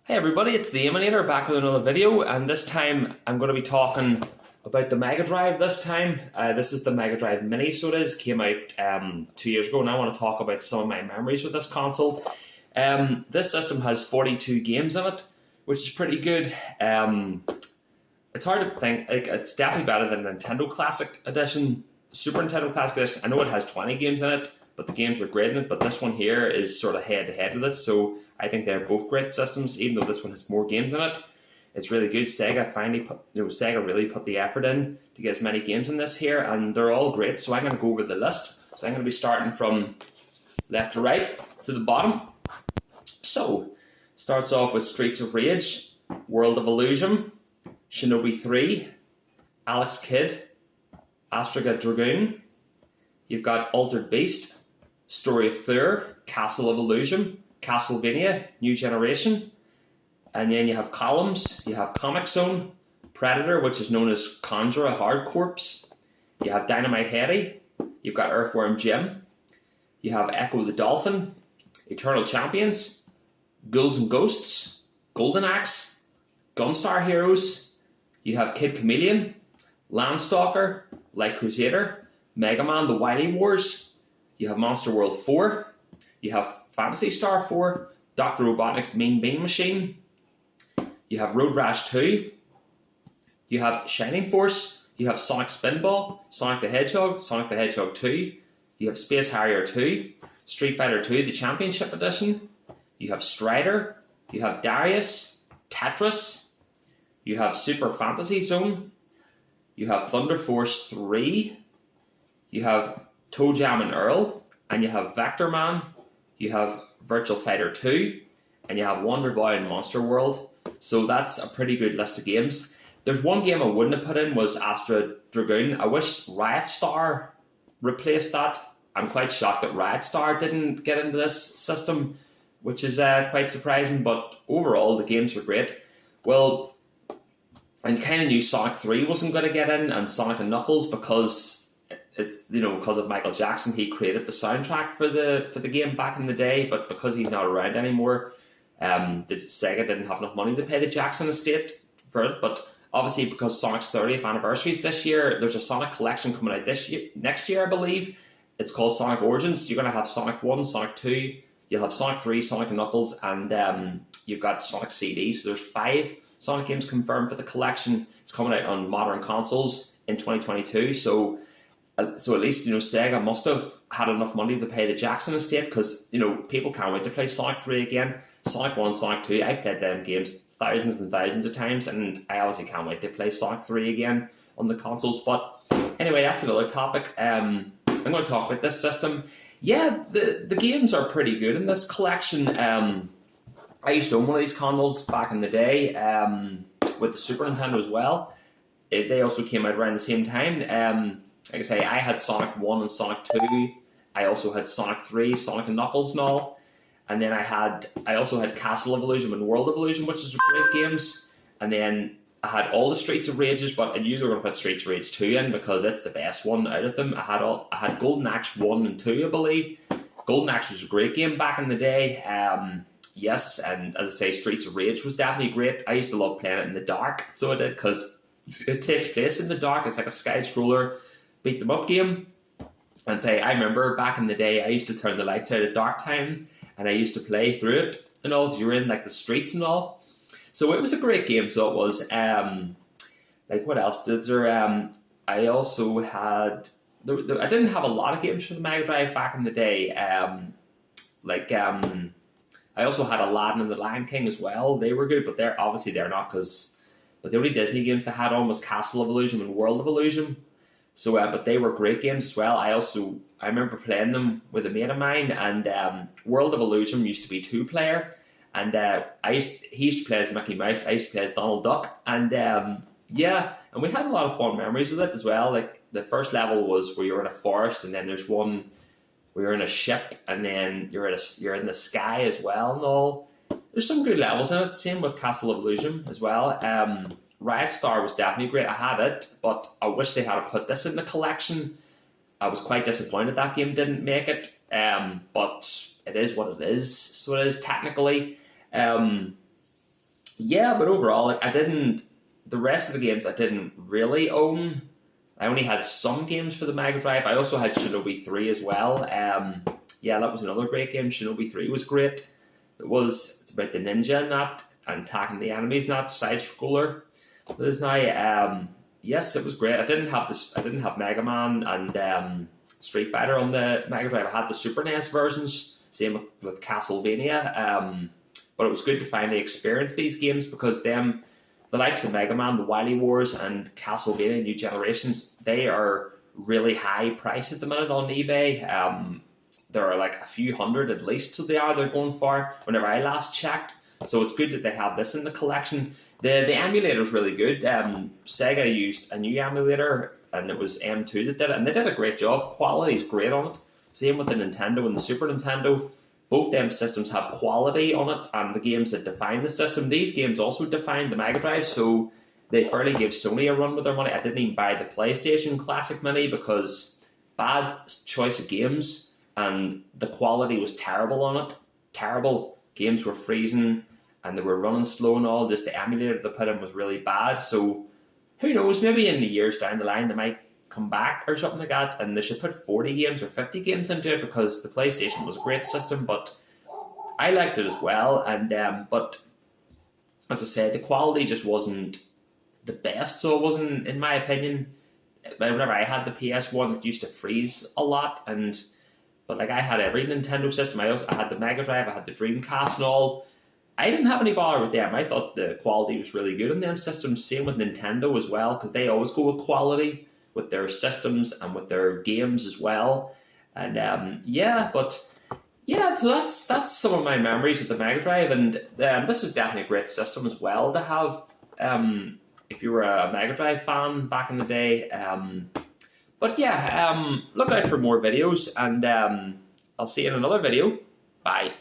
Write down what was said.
Hey everybody, it's the Emanator back with another video, and this time I'm going to be talking about the Mega Drive this time. This is the Mega Drive Mini, so it is, came out 2 years ago, and I want to talk about some of my memories with this console. This system has 42 games in it, which is pretty good. It's hard to think, it's definitely better than Nintendo Classic Edition, Super Nintendo Classic Edition. I know it has 20 games in it, but the games are great in it, but this one here is sort of head-to-head with it, so I think they're both great systems, even though this one has more games in it. It's really good. Sega really put the effort in to get as many games in this here, and they're all great, so I'm going to go over the list. So I'm going to be starting from left to right to the bottom. So, starts off with Streets of Rage, World of Illusion, Shinobi 3, Alex Kidd, Astraga Dragoon. You've got Altered Beast, Story of Thur, Castle of Illusion, Castlevania, New Generation, and then you have Columns, you have Comic Zone, Predator, which is known as Conjure, a Hard Corpse, you have Dynamite Headdy, you've got Earthworm Jim, you have Echo the Dolphin, Eternal Champions, Ghouls and Ghosts, Golden Axe, Gunstar Heroes, you have Kid Chameleon, Landstalker, Light Crusader, Mega Man The Wily Wars, you have Monster World 4, you have Fantasy Star 4, Dr. Robotnik's Mean Bean Machine, you have Road Rash 2, you have Shining Force, you have Sonic Spinball, Sonic the Hedgehog 2, you have Space Harrier 2, Street Fighter 2, the Championship Edition, you have Strider, you have Darius, Tetris, you have Super Fantasy Zone, you have Thunder Force 3, you have Toe Jam and Earl, and you have Vector Man, you have Virtual Fighter 2, and you have Wonder Boy and Monster World. So that's a pretty good list of games. There's one game I wouldn't have put in was Astra Dragoon. I wish Riot Star replaced that. I'm quite shocked that Riot Star didn't get into this system, which is quite surprising, but overall the games were great. Well, I kind of knew Sonic 3 wasn't going to get in, and Sonic and Knuckles, because because of Michael Jackson, he created the soundtrack for the game back in the day, but because he's not around anymore, the Sega didn't have enough money to pay the Jackson estate for it. But obviously, because Sonic's 30th anniversary is this year, there's a Sonic collection coming out next year, I believe. It's called Sonic Origins. You're going to have Sonic 1, Sonic 2, you'll have Sonic 3, Sonic and Knuckles, and you've got Sonic CD. So there's 5 Sonic games confirmed for the collection. It's coming out on modern consoles in 2022, so at least, Sega must have had enough money to pay the Jackson estate, because, people can't wait to play Sonic 3 again. Sonic 1, Sonic 2, I've played them games thousands and thousands of times, and I obviously can't wait to play Sonic 3 again on the consoles. But anyway, that's another topic. I'm going to talk about this system. Yeah, the games are pretty good in this collection. I used to own one of these consoles back in the day, with the Super Nintendo as well. They also came out around the same time. Like I say, I had Sonic 1 and Sonic 2. I also had Sonic 3, Sonic and Knuckles and all. And then I also had Castle of Illusion and World of Illusion, which is great games. And then I had all the Streets of Rages, but I knew they were going to put Streets of Rage 2 in because it's the best one out of them. I had Golden Axe 1 and 2, I believe. Golden Axe was a great game back in the day. Yes, and as I say, Streets of Rage was definitely great. I used to love playing it in the dark, so I did, because it takes place in the dark. It's like a side-scroller beat them up game. And I remember back in the day, I used to turn the lights out at dark time, and I used to play through it and all, because you were in like the streets and all. So it was a great game. So it was. What else did there? I also had. I didn't have a lot of games for the Mega Drive back in the day. I also had Aladdin and the Lion King as well. They were good, but they're not, but the only Disney games they had on was Castle of Illusion and World of Illusion. So, but they were great games as well. I remember playing them with a mate of mine, and World of Illusion used to be 2-player, and he used to play as Mickey Mouse, I used to play as Donald Duck, and and we had a lot of fun memories with it as well. Like the first level was where you're in a forest, and then there's one where you're in a ship, and then you're in the sky as well and all. There's some good levels in it. Same with Castle of Illusion as well. Riot Star was definitely great. I had it, but I wish they had put this in the collection. I was quite disappointed that game didn't make it, but it is what it is. So it is technically. yeah, but overall, like I didn't. The rest of the games I didn't really own. I only had some games for the Mega Drive. I also had Shinobi 3 as well. Yeah, that was another great game. Shinobi 3 was great. It's about the ninja and that, and attacking the enemies and that, side scroller. It is now. Yes, it was great. I didn't have this. I didn't have Mega Man and Street Fighter on the Mega Drive. I had the Super NES versions. Same with Castlevania. But it was good to finally experience these games because the likes of Mega Man, the Wily Wars, and Castlevania New Generations, they are really high priced at the minute on eBay. There are like a few hundred at least, so they're going for whenever I last checked. So it's good that they have this in the collection. The emulator is really good. Sega used a new emulator, and it was M2 that did it, and they did a great job. Quality is great on it. Same with the Nintendo and the Super Nintendo. Both them systems have quality on it, and the games that define the system. These games also define the Mega Drive, so they fairly give Sony a run with their money. I didn't even buy the PlayStation Classic Mini because bad choice of games, and the quality was terrible on it. Terrible. Games were freezing, and they were running slow and all. Just the emulator they put in was really bad. So who knows? Maybe in the years down the line they might come back or something like that, and they should put 40 games or 50 games into it because the PlayStation was a great system, but I liked it as well. And but as I said, the quality just wasn't the best, so it wasn't, in my opinion. Whenever I had the PS1, it used to freeze a lot, but like I had every Nintendo system. I had the Mega Drive, I had the Dreamcast and all. I didn't have any bother with them. I thought the quality was really good on them systems. Same with Nintendo as well, because they always go with quality with their systems and with their games as well. And so that's some of my memories with the Mega Drive, and this is definitely a great system as well to have if you were a Mega Drive fan back in the day. Look out for more videos, and I'll see you in another video. Bye.